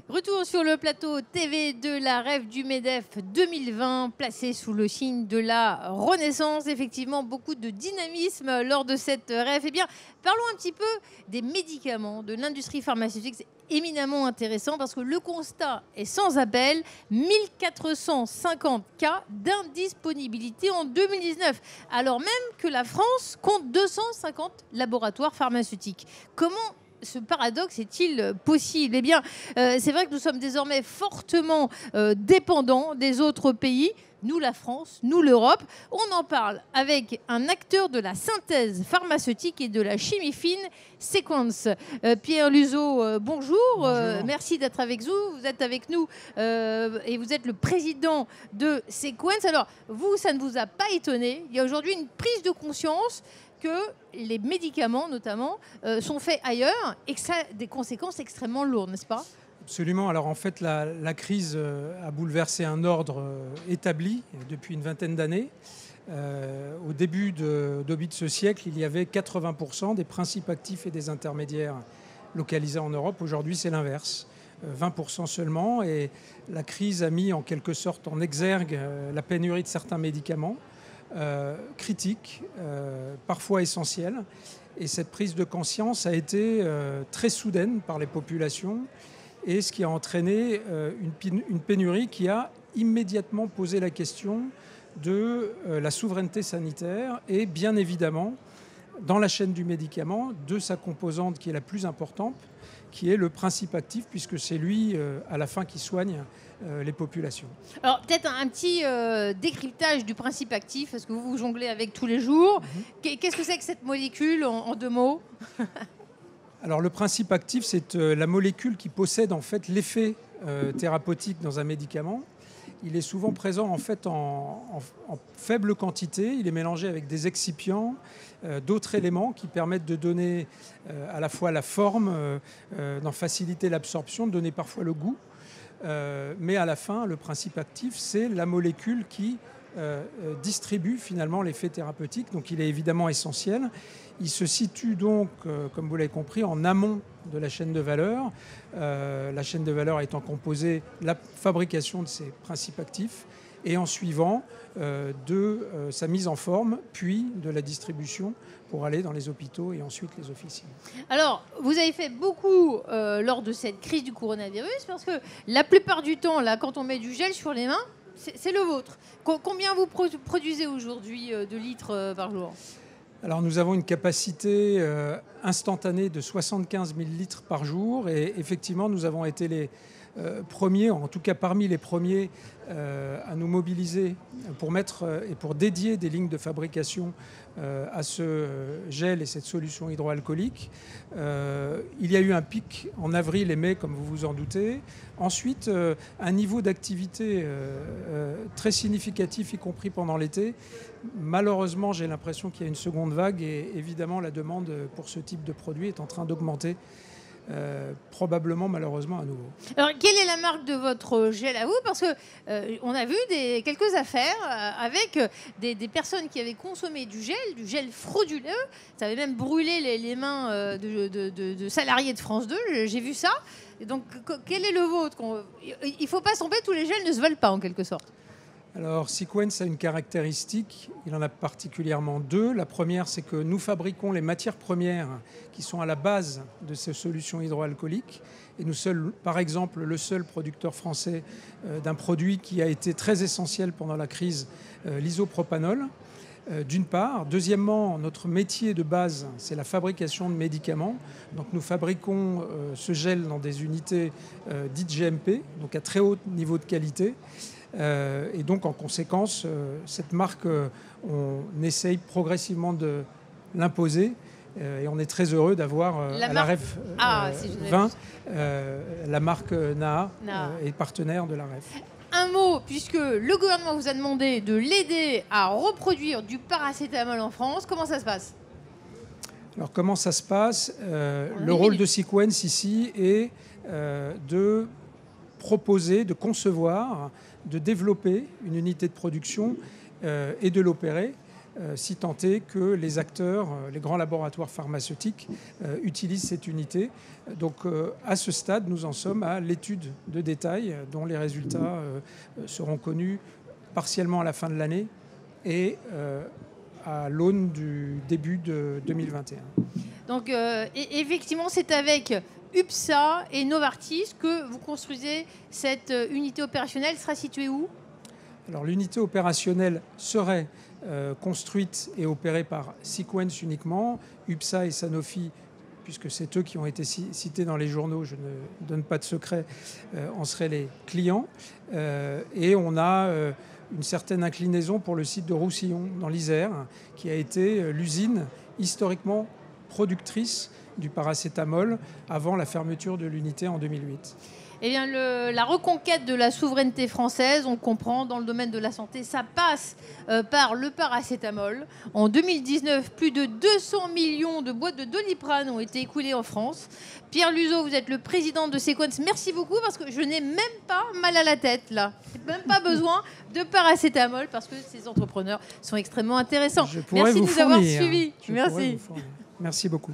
Retour sur le plateau TV de la REF du MEDEF 2020, placé sous le signe de la Renaissance. Effectivement, beaucoup de dynamisme lors de cette REF. Eh bien, parlons un petit peu des médicaments, de l'industrie pharmaceutique. C'est éminemment intéressant parce que le constat est sans appel. 1450 cas d'indisponibilité en 2019, alors même que la France compte 250 laboratoires pharmaceutiques. Comment ce paradoxe est-il possible? Eh bien, c'est vrai que nous sommes désormais fortement dépendants des autres pays. Nous, la France, nous, l'Europe. On en parle avec un acteur de la synthèse pharmaceutique et de la chimie fine, Sequence. Pierre Luzeau, bonjour. Bonjour. Merci d'être avec nous. Vous êtes avec nous et vous êtes le président de Sequence. Alors, vous, ça ne vous a pas étonné. Il y a aujourd'hui une prise de conscience que les médicaments, notamment, sont faits ailleurs et que ça a des conséquences extrêmement lourdes, n'est-ce pas? Absolument. Alors en fait, la crise a bouleversé un ordre établi depuis une vingtaine d'années. Au début de ce siècle, il y avait 80% des principes actifs et des intermédiaires localisés en Europe. Aujourd'hui, c'est l'inverse. 20% seulement. Et la crise a mis en quelque sorte en exergue la pénurie de certains médicaments. Critiques, parfois essentielles. Et cette prise de conscience a été très soudaine par les populations, et ce qui a entraîné une pénurie qui a immédiatement posé la question de la souveraineté sanitaire et bien évidemment, dans la chaîne du médicament, de sa composante qui est la plus importante, qui est le principe actif, puisque c'est lui, à la fin, qui soigne les populations. Alors, peut-être un petit décryptage du principe actif, parce que vous jonglez avec tous les jours. Qu'est-ce que c'est que cette molécule, en deux mots? Alors, le principe actif, c'est la molécule qui possède en fait l'effet thérapeutique dans un médicament. Il est souvent présent en fait en faible quantité. Il est mélangé avec des excipients, d'autres éléments qui permettent de donner à la fois la forme, d'en faciliter l'absorption, de donner parfois le goût. Mais à la fin, le principe actif, c'est la molécule qui distribue finalement l'effet thérapeutique. Donc il est évidemment essentiel. Il se situe donc, comme vous l'avez compris, en amont de la chaîne de valeur. La chaîne de valeur étant composée de la fabrication de ces principes actifs et en suivant de sa mise en forme, puis de la distribution pour aller dans les hôpitaux et ensuite les officines. Alors, vous avez fait beaucoup lors de cette crise du coronavirus, parce que la plupart du temps, là, quand on met du gel sur les mains, c'est le vôtre. Combien vous produisez aujourd'hui de litres par jour? Alors nous avons une capacité instantanée de 75 000 litres par jour et effectivement nous avons été les premiers, en tout cas parmi les premiers, à nous mobiliser pour mettre et pour dédier des lignes de fabrication à ce gel et cette solution hydroalcoolique. Il y a eu un pic en avril et mai, comme vous vous en doutez. Ensuite, un niveau d'activité très significatif, y compris pendant l'été. Malheureusement, j'ai l'impression qu'il y a une seconde vague et évidemment, la demande pour ce type de produit est en train d'augmenter. Probablement, malheureusement, à nouveau. Alors, quelle est la marque de votre gel à vous? Parce que on a vu quelques affaires avec des personnes qui avaient consommé du gel frauduleux. Ça avait même brûlé les mains de salariés de France 2. J'ai vu ça. Et donc, quel est le vôtre? Il ne faut pas se tromper, tous les gels ne se veulent pas, en quelque sorte. Alors, Sequence a une caractéristique, il en a particulièrement deux. La première, c'est que nous fabriquons les matières premières qui sont à la base de ces solutions hydroalcooliques. Et nous sommes, par exemple, le seul producteur français d'un produit qui a été très essentiel pendant la crise, l'isopropanol, d'une part. Deuxièmement, notre métier de base, c'est la fabrication de médicaments. Donc, nous fabriquons ce gel dans des unités dites GMP, donc à très haut niveau de qualité. Et donc, en conséquence, cette marque, on essaye progressivement de l'imposer. Et on est très heureux d'avoir à la REF 20 la marque NAA est partenaire de la REF. Un mot, puisque le gouvernement vous a demandé de l'aider à reproduire du paracétamol en France. Comment ça se passe? Alors, comment ça se passe? Le rôle de Sequence ici est de proposer, de concevoir, de développer une unité de production et de l'opérer, si tant est que les acteurs, les grands laboratoires pharmaceutiques utilisent cette unité. Donc à ce stade, nous en sommes à l'étude de détail dont les résultats seront connus partiellement à la fin de l'année et à l'aune du début de 2021. Donc effectivement, c'est avec UPSA et Novartis que vous construisez cette unité opérationnelle. Elle sera située où? Alors l'unité opérationnelle serait construite et opérée par Sequence uniquement. UPSA et Sanofi, puisque c'est eux qui ont été cités dans les journaux, je ne donne pas de secret, en seraient les clients. Et on a une certaine inclinaison pour le site de Roussillon, dans l'Isère, qui a été l'usine historiquement productrice du paracétamol avant la fermeture de l'unité en 2008. Eh bien, la reconquête de la souveraineté française, on comprend, dans le domaine de la santé, ça passe par le paracétamol. En 2019, plus de 200 millions de boîtes de Doliprane ont été écoulées en France. Pierre Luzeau, vous êtes le président de Sequence. Merci beaucoup, parce que je n'ai même pas mal à la tête, là. Je n'ai même pas besoin de paracétamol, parce que ces entrepreneurs sont extrêmement intéressants. Merci de nous avoir suivis. Merci. Merci beaucoup.